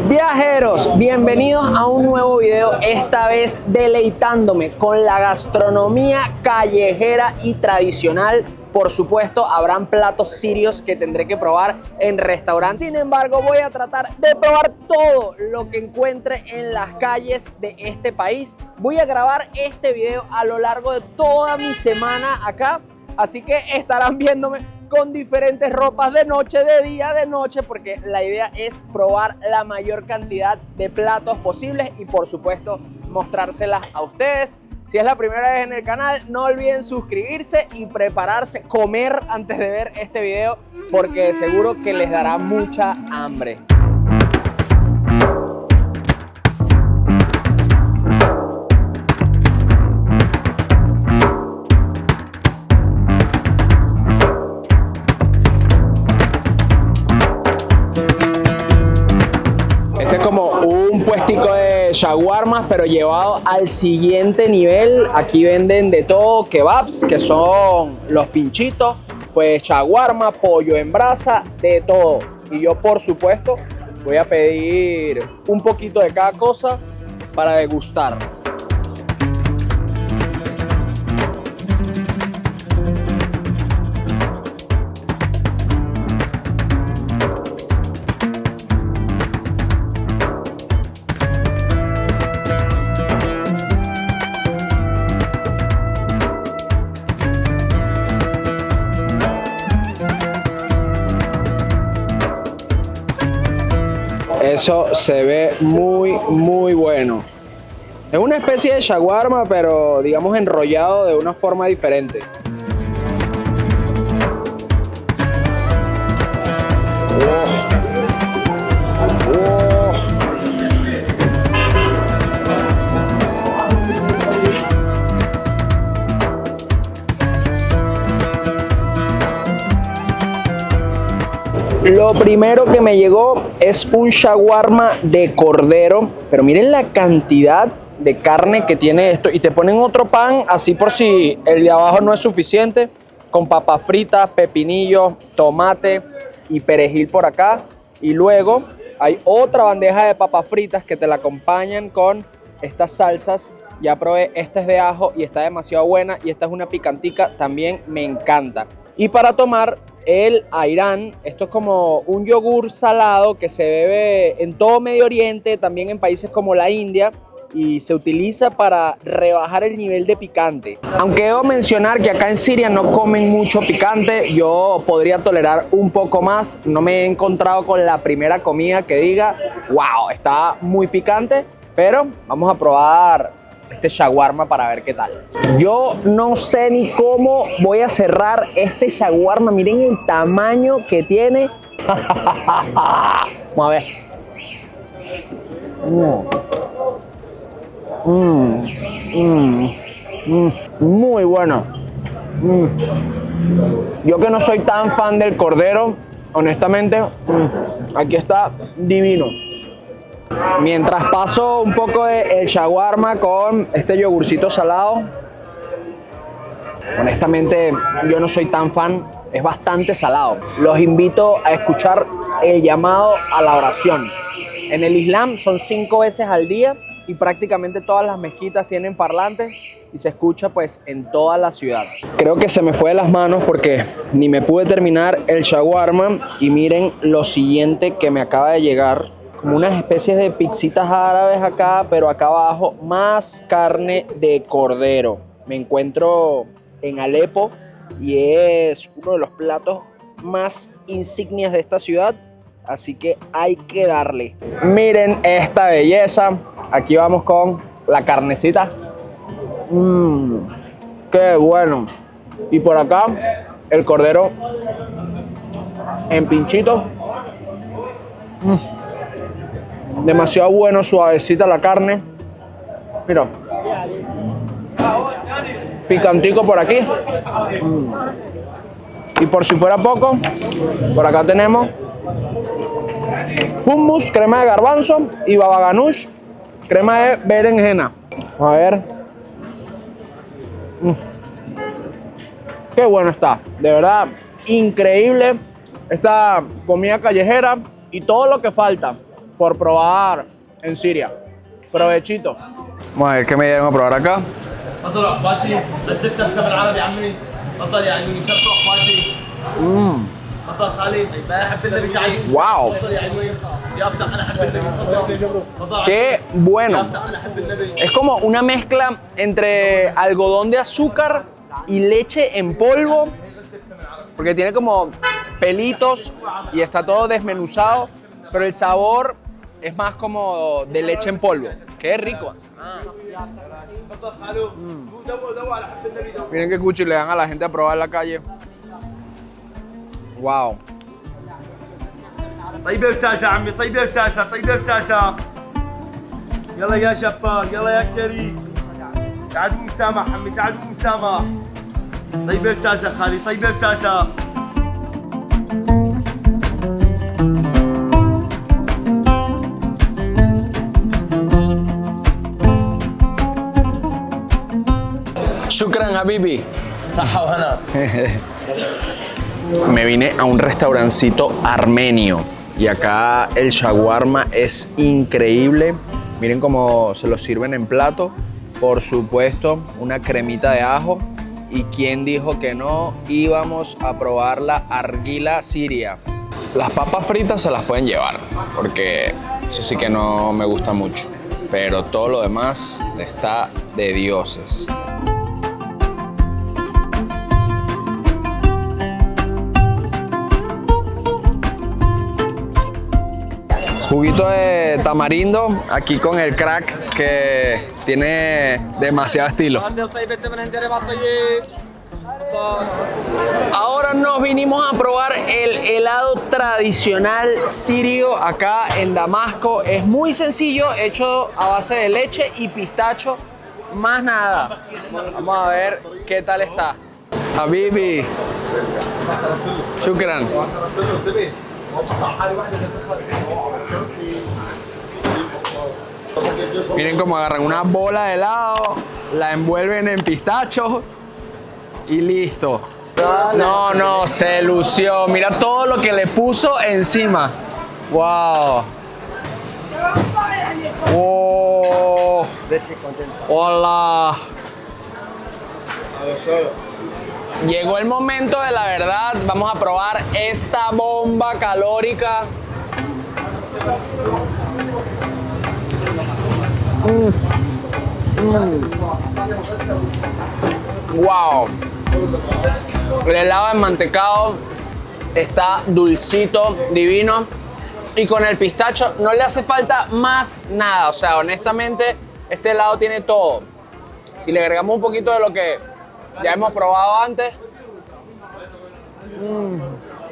Viajeros, bienvenidos a un nuevo video, esta vez deleitándome con la gastronomía callejera y tradicional. Por supuesto, habrán platos sirios que tendré que probar en restaurantes. Sin embargo, voy a tratar de probar todo lo que encuentre en las calles de este país. Voy a grabar este video a lo largo de toda mi semana acá, así que estarán viéndome con diferentes ropas de noche, de día, de noche, porque la idea es probar la mayor cantidad de platos posibles y por supuesto mostrárselas a ustedes. Si es la primera vez en el canal, no olviden suscribirse y prepararse, comer antes de ver este video, porque seguro que les dará mucha hambre. Este es como un puestico de shawarmas, pero llevado al siguiente nivel. Aquí venden de todo, kebabs, que son los pinchitos, pues shawarma, pollo en brasa, de todo. Y yo, por supuesto, voy a pedir un poquito de cada cosa para degustar. Eso se ve muy bueno. Es una especie de shawarma, pero digamos enrollado de una forma diferente. Lo primero que me llegó es un shawarma de cordero, pero miren la cantidad de carne que tiene esto. Y te ponen otro pan, así por si el de abajo no es suficiente, con papas fritas, pepinillos, tomate y perejil por acá. Y luego hay otra bandeja de papas fritas que te la acompañan con estas salsas. Ya probé, esta es de ajo y está demasiado buena. Y esta es una picantica, también me encanta. Y para tomar el ayran, esto es como un yogur salado que se bebe en todo Medio Oriente, también en países como la India, y se utiliza para rebajar el nivel de picante. Aunque debo mencionar que acá en Siria no comen mucho picante, yo podría tolerar un poco más. No me he encontrado con la primera comida que diga, wow, está muy picante, pero vamos a probar este shawarma para ver qué tal. Yo no sé ni cómo voy a cerrar este shawarma. Miren el tamaño que tiene. Vamos a ver. Muy bueno. Yo que no soy tan fan del cordero, honestamente, aquí está divino. Mientras paso un poco el shawarma con este yogurcito salado, honestamente yo no soy tan fan, es bastante salado. Los invito a escuchar el llamado a la oración. En el Islam son 5 veces al día y prácticamente todas las mezquitas tienen parlantes y se escucha pues en toda la ciudad. Creo que se me fue de las manos porque ni me pude terminar el shawarma y miren lo siguiente que me acaba de llegar. Como unas especies de pizzitas árabes acá, pero acá abajo más carne de cordero. Me encuentro en Alepo y es uno de los platos más insignias de esta ciudad, así que hay que darle. Miren esta belleza. Aquí vamos con la carnecita. Qué bueno. Y por acá el cordero en pinchitos. Demasiado bueno, suavecita la carne. Mira, picantico por aquí. Y por si fuera poco, por acá tenemos hummus, crema de garbanzo y baba ganoush, crema de berenjena. Vamos a ver. Qué bueno está, de verdad, increíble esta comida callejera y todo lo que falta. por probar en Siria. Provechito. Vamos a ver qué me llegan a probar acá. تفضلوا اخواتي بس تكتب بالعربي عمي تفضل يعني شرطوا اخواتي تفضل خالد حب النبي تعالي Wow. تفضل يعني يا افتح انا حب النبي تفضل Qué bueno. انا حب النبي Es como una mezcla entre algodón de azúcar y leche en polvo. Porque tiene como pelitos y está todo desmenuzado. Pero el sabor es más como de leche en polvo. Qué rico. تفضل خالو دوا على حب النبي دوا Miren qué cuchi le dan a la gente a probar en la calle. Wow. طيب ارتاسة عمي طيب ارتاسة طيب ارتاسة يلا يا شفاق يلا يا كريم تعالوا مسامح عمي تعالوا مسامح طيب ارتاسة خالي طيب ارتاسة Shukran, Habibi. صحة وهنا Me vine a un restaurancito armenio y acá el shawarma es increíble. Miren cómo se lo sirven en plato. Por supuesto, una cremita de ajo. ¿Y quién dijo que no íbamos a probar la arguila siria? Las papas fritas se las pueden llevar porque eso sí que no me gusta mucho. Pero todo lo demás está de dioses. Juguito de tamarindo, aquí con el crack que tiene demasiado estilo. Ahora nos vinimos a probar el helado tradicional sirio acá en Damasco. Es muy sencillo, hecho a base de leche y pistacho, más nada. Vamos a ver qué tal está. Habibi, shukran. Miren cómo agarran una bola de helado, la envuelven en pistacho y listo. No, se lució. Mira todo lo que le puso encima. Wow. Oh. Hola. Llegó el momento de la verdad. Vamos a probar esta bomba calórica. Wow. El helado enmantecado está dulcito, divino. Y con el pistacho no le hace falta más nada. O sea, honestamente, este helado tiene todo. Si le agregamos un poquito de lo que ya hemos probado antes.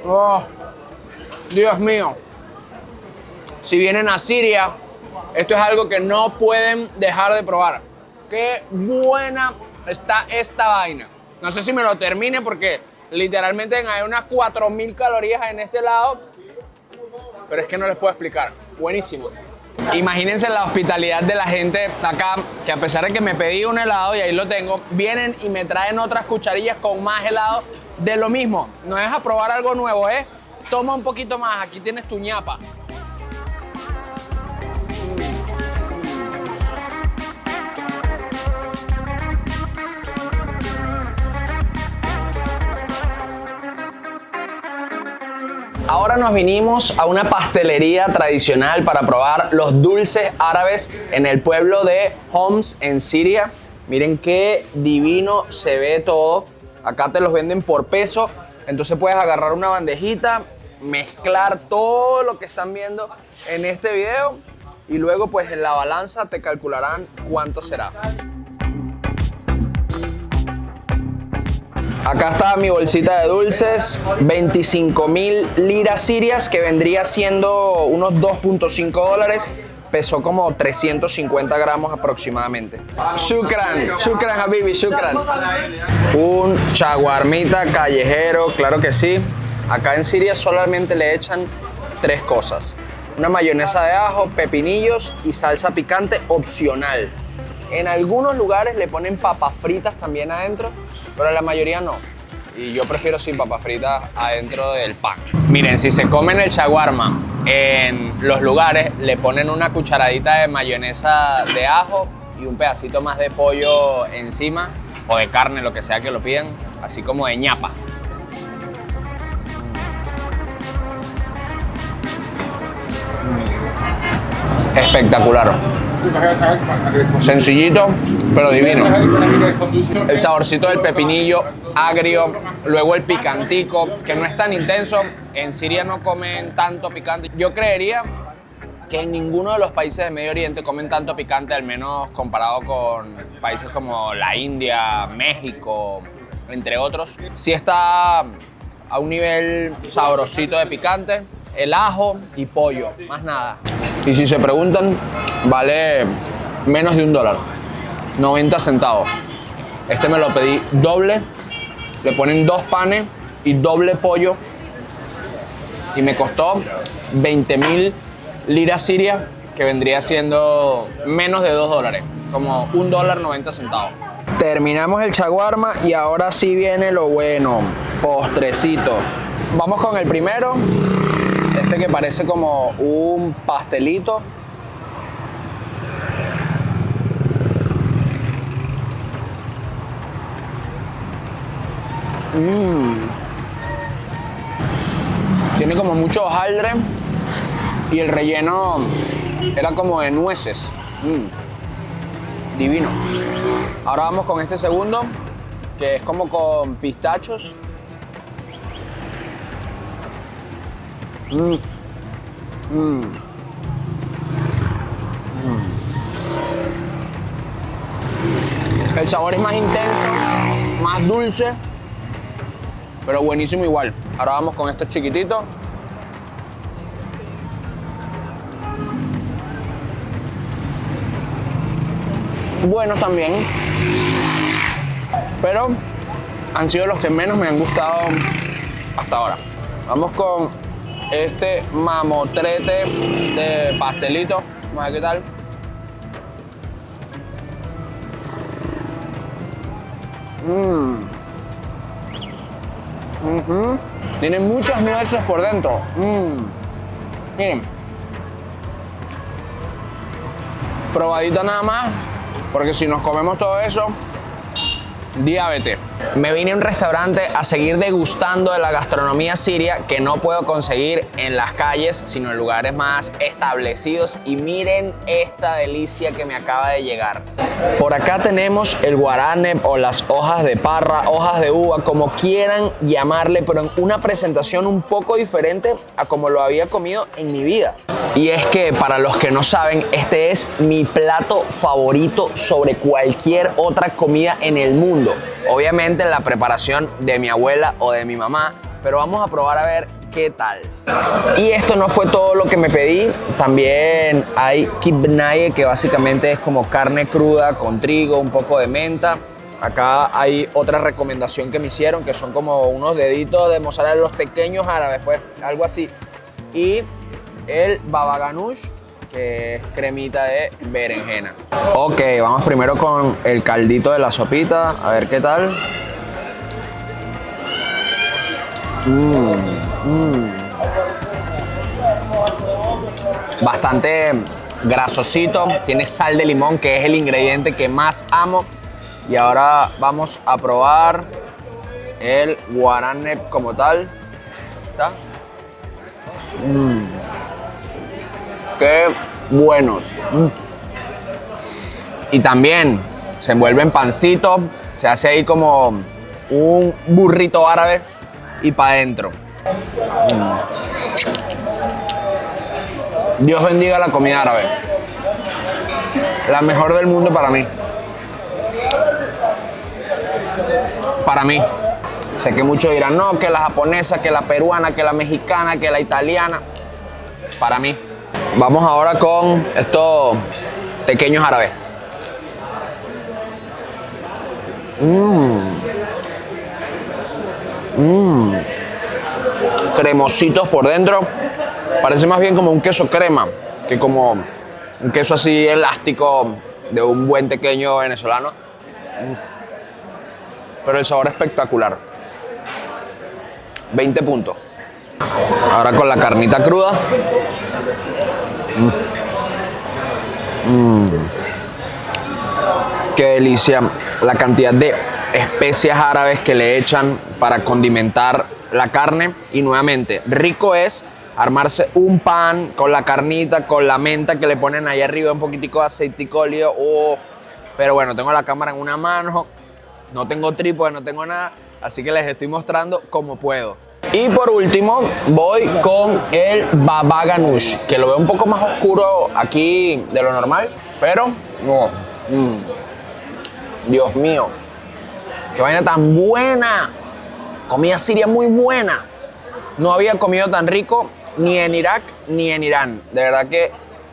Oh, Dios mío. Si vienen a Siria, esto es algo que no pueden dejar de probar. Qué buena está esta vaina. No sé si me lo termine porque literalmente hay unas 4000 calorías en este helado. Pero es que no les puedo explicar. Buenísimo. Imagínense la hospitalidad de la gente acá, que a pesar de que me pedí un helado y ahí lo tengo, vienen y me traen otras cucharillas con más helado de lo mismo. No es a probar algo nuevo, ¿eh? Toma un poquito más, aquí tienes tu ñapa. Ahora nos vinimos a una pastelería tradicional para probar los dulces árabes en el pueblo de Homs, en Siria. Miren qué divino se ve todo. Acá te los venden por peso. Entonces puedes agarrar una bandejita, mezclar todo lo que están viendo en este video y luego pues en la balanza te calcularán cuánto será. Acá está mi bolsita de dulces, 25.000 liras sirias, que vendría siendo unos 2.5 dólares. Pesó como 350 gramos aproximadamente. Shukran, shukran Habibi, shukran. Un shawarmita callejero, claro que sí. Acá en Siria solamente le echan 3 cosas. Una mayonesa de ajo, pepinillos y salsa picante opcional. En algunos lugares le ponen papas fritas también adentro, pero la mayoría no. Y yo prefiero sin papas fritas adentro del pan. Miren, si se comen el shawarma en los lugares le ponen una cucharadita de mayonesa de ajo y un pedacito más de pollo encima, o de carne, lo que sea que lo pidan, así como de ñapa. Espectacular. Sencillito, pero divino. El saborcito del pepinillo, agrio, luego el picantico, que no es tan intenso. En Siria no comen tanto picante. Yo creería que en ninguno de los países de Medio Oriente comen tanto picante, al menos comparado con países como la India, México, entre otros. Sí está a un nivel sabrosito de picante, el ajo y pollo, más nada. Y si se preguntan, vale menos de $1, 90 centavos. Este me lo pedí doble, le ponen 2 panes y doble pollo y me costó 20.000 liras sirias, que vendría siendo menos de $2, como $1, 90 centavos. Terminamos el shawarma y ahora sí viene lo bueno, postrecitos. Vamos con el primero, este que parece como un pastelito. Tiene como mucho hojaldre y el relleno era como de nueces. Divino. Ahora vamos con este segundo, que es como con pistachos. El sabor es más intenso, más dulce, pero buenísimo igual. Ahora vamos con estos chiquititos. Buenos también, pero han sido los que menos me han gustado hasta ahora. Vamos con este mamotrete de pastelito. Vamos a ver qué tal. Tiene muchas nueces por dentro. Miren. Probadita nada más, porque si nos comemos todo eso, diabetes. Me vine a un restaurante a seguir degustando de la gastronomía siria, que no puedo conseguir en las calles, sino en lugares más establecidos. Y miren esta delicia que me acaba de llegar. Por acá tenemos el guaraneb o las hojas de parra, hojas de uva, como quieran llamarle, pero en una presentación un poco diferente a como lo había comido en mi vida. Y es que, para los que no saben, este es mi plato favorito sobre cualquier otra comida en el mundo. Obviamente la preparación de mi abuela o de mi mamá, pero vamos a probar a ver qué tal. Y esto no fue todo lo que me pedí. También hay kibnaye, que básicamente es como carne cruda con trigo, un poco de menta. Acá hay otra recomendación que me hicieron, que son como unos deditos de mozzarella, los pequeños árabes, pues, algo así. Y el baba ganoush, que es cremita de berenjena. Ok, vamos primero con el caldito de la sopita, a ver qué tal. Bastante grasosito, tiene sal de limón, que es el ingrediente que más amo. Y ahora vamos a probar el guaraneb como tal. ¿Está? Qué buenos. Y también se envuelve en pancito, se hace ahí como un burrito árabe y para adentro. Dios bendiga la comida árabe. La mejor del mundo para mí. Para mí. Sé que muchos dirán, no, que la japonesa, que la peruana, que la mexicana, que la italiana. Para mí. Vamos ahora con estos pequeños árabes. Cremositos por dentro. Parece más bien como un queso crema que como un queso así elástico de un buen tequeño venezolano. Pero el sabor es espectacular. 20 puntos. Ahora con la carnita cruda. Qué delicia la cantidad de especias árabes que le echan para condimentar la carne. Y nuevamente, rico es armarse un pan con la carnita, con la menta que le ponen ahí arriba, un poquitico de aceitico de oliva. Pero bueno, tengo la cámara en una mano, no tengo trípode, no tengo nada, así que les estoy mostrando como puedo. Y por último, voy con el baba ganoush, que lo veo un poco más oscuro aquí de lo normal, pero no. Dios mío, qué vaina tan buena. Comida siria muy buena. No había comido tan rico ni en Irak ni en Irán. De verdad que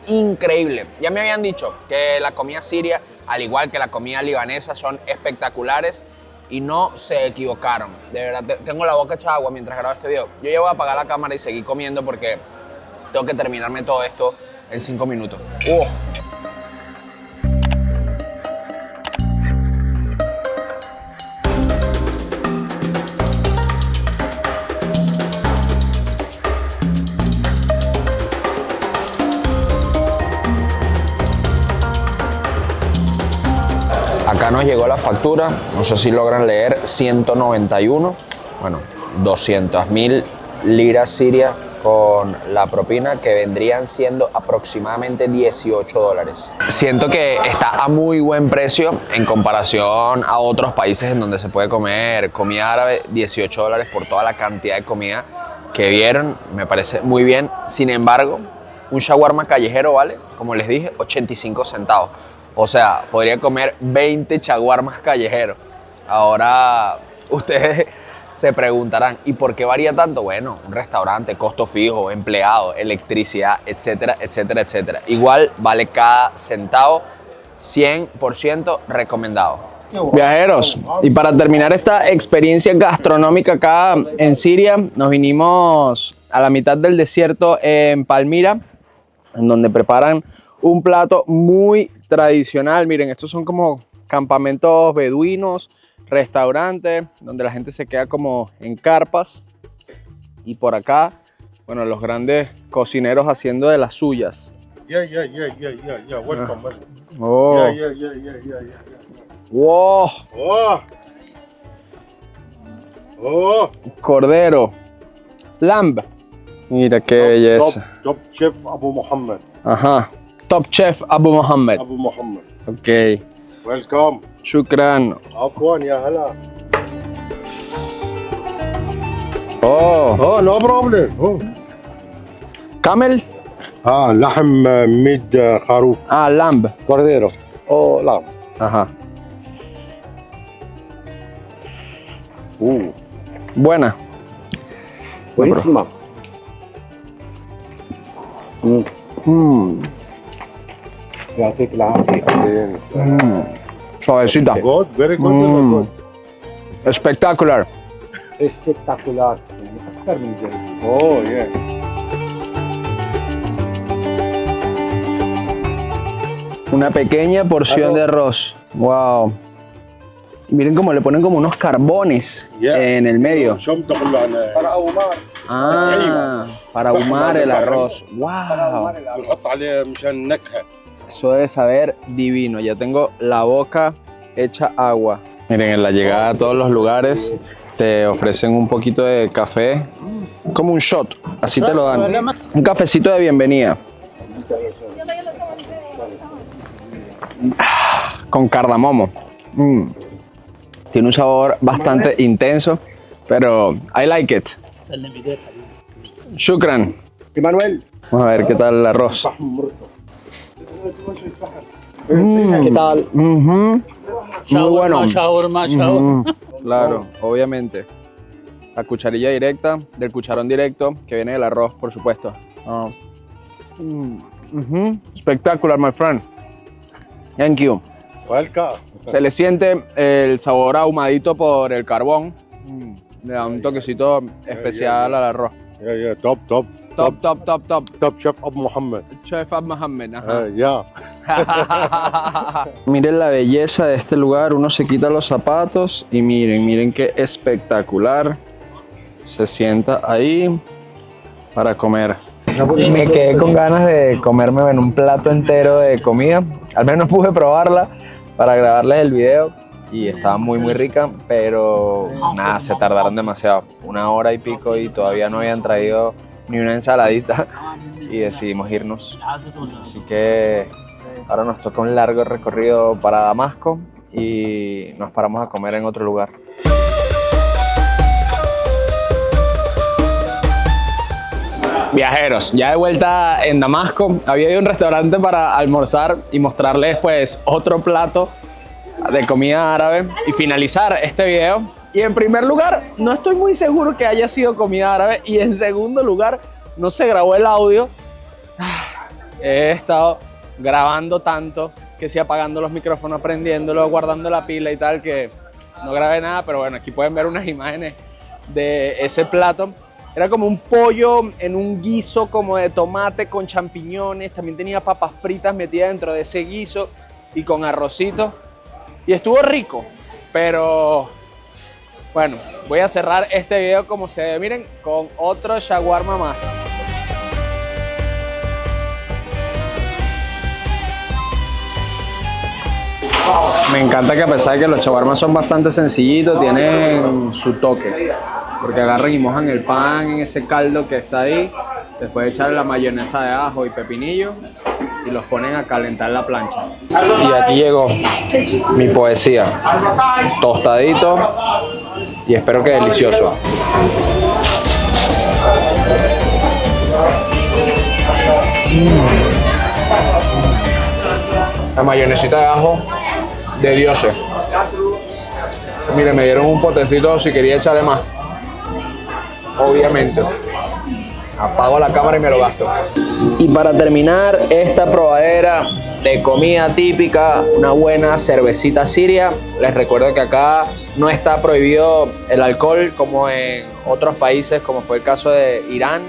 increíble. Ya me habían dicho que la comida siria, al igual que la comida libanesa, son espectaculares y no se equivocaron. De verdad, tengo la boca hecha agua mientras grabo este video. Yo ya voy a apagar la cámara y seguir comiendo porque tengo que terminarme todo esto en 5 minutos. Acá nos llegó la factura, no sé si logran leer, 191, bueno, 200.000 liras sirias con la propina, que vendrían siendo aproximadamente $18. Siento que está a muy buen precio en comparación a otros países en donde se puede comer comida árabe. $18 por toda la cantidad de comida que vieron, me parece muy bien. Sin embargo, un shawarma callejero vale, como les dije, 85 centavos. O sea, podría comer 20 shawarmas callejeros. Ahora ustedes se preguntarán, ¿y por qué varía tanto? Bueno, un restaurante, costo fijo, empleados, electricidad, etcétera, etcétera, etcétera. Igual vale cada centavo, 100% recomendado. Viajeros, y para terminar esta experiencia gastronómica acá en Siria, nos vinimos a la mitad del desierto en Palmira, en donde preparan un plato muy tradicional. Miren, estos son como campamentos beduinos, restaurantes, donde la gente se queda como en carpas. Y por acá, bueno, los grandes cocineros haciendo de las suyas. Welcome. Oh. Wow. Cordero. Lamb. Mira qué belleza. Top Chef Abu Muhammad. Ajá. Top Chef Abu Muhammad. Abu Muhammad. Ok. Welcome. Shukran. عفوا يا هلا. Oh. No problem. Camel. لحم ميد خروف. Lamb. Cordero. lamb. Ajá. Buena. Buenísima. يعطيك العافية. Suavecita. Good, very good. Espectacular. Espectacular. أكثر من جيد. Yeah. Una pequeña porción de arroz. Wow. Miren cómo le ponen como unos carbones en el medio. Para ahumar el arroz. Wow. Eso debe saber divino. Ya tengo la boca hecha agua. Miren, en la llegada a todos los lugares te ofrecen un poquito de café, como un shot. Así te lo dan. Un cafecito de bienvenida. Con cardamomo. Tiene un sabor bastante intenso, pero I like it. Shukran. Emanuel. Vamos a ver qué tal el arroz. ¿Qué tal? Muy bueno. Shawarma. Claro, obviamente. La cucharilla directa, del cucharón directo, que viene del arroz, por supuesto. Espectacular, my friend. Thank you. Welcome. Se le siente el sabor ahumadito por el carbón. Le da un toquecito especial al arroz. Top. Top. Chef Abu Muhammad. Chef Abu Muhammad. Ajá. Yeah. Miren la belleza de este lugar. Uno se quita los zapatos y miren qué espectacular. Se sienta ahí para comer. Me quedé con ganas de comerme en un plato entero de comida. Al menos pude probarla para grabarles el video y estaba muy rica, pero nada, se tardaron demasiado. 1 hora y pico y todavía no habían traído ni una ensaladita y decidimos irnos. Así que ahora nos toca un largo recorrido para Damasco y nos paramos a comer en otro lugar. Viajeros, ya de vuelta en Damasco, había ido a un restaurante para almorzar y mostrarles pues otro plato de comida árabe y finalizar este video. Y en primer lugar, no estoy muy seguro que haya sido comida árabe, y en segundo lugar, no se grabó el audio. He estado grabando tanto que sí, apagando los micrófonos, prendiéndolos, guardando la pila y tal, que no grabé nada, pero bueno, aquí pueden ver unas imágenes de ese plato. Era como un pollo en un guiso como de tomate con champiñones, también tenía papas fritas metidas dentro de ese guiso y con arrocito. Y estuvo rico, pero bueno, voy a cerrar este video como se ve, miren, con otro shawarma más. Me encanta que a pesar de que los shawarmas son bastante sencillitos, tienen su toque. Porque agarran y mojan el pan en ese caldo que está ahí, después echarle la mayonesa de ajo y pepinillo y los ponen a calentar la plancha. Y aquí llegó mi poesía, tostadito y espero que delicioso. La mayonesita de ajo de dioses. Miren, me dieron un potecito si quería echarle más. Obviamente. Apago la cámara y me lo gasto. Y para terminar esta probadera de comida típica, una buena cervecita siria. Les recuerdo que acá no está prohibido el alcohol como en otros países, como fue el caso de Irán.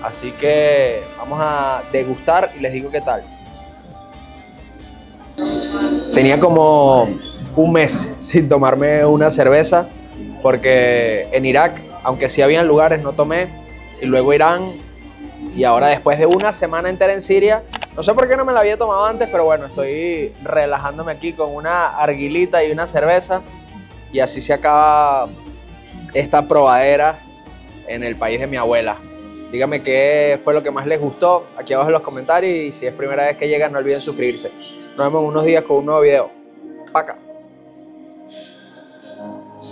Así que vamos a degustar y les digo qué tal. Tenía como un mes sin tomarme una cerveza porque en Irak, aunque sí habían lugares, no tomé, y luego Irán, y ahora después de una semana entera en Siria, no sé por qué no me la había tomado antes, pero bueno, estoy relajándome aquí con una arguilita y una cerveza, y así se acaba esta probadera en el país de mi abuela. Díganme qué fue lo que más les gustó aquí abajo en los comentarios, y si es primera vez que llegan, no olviden suscribirse. Nos vemos en unos días con un nuevo video. Paca.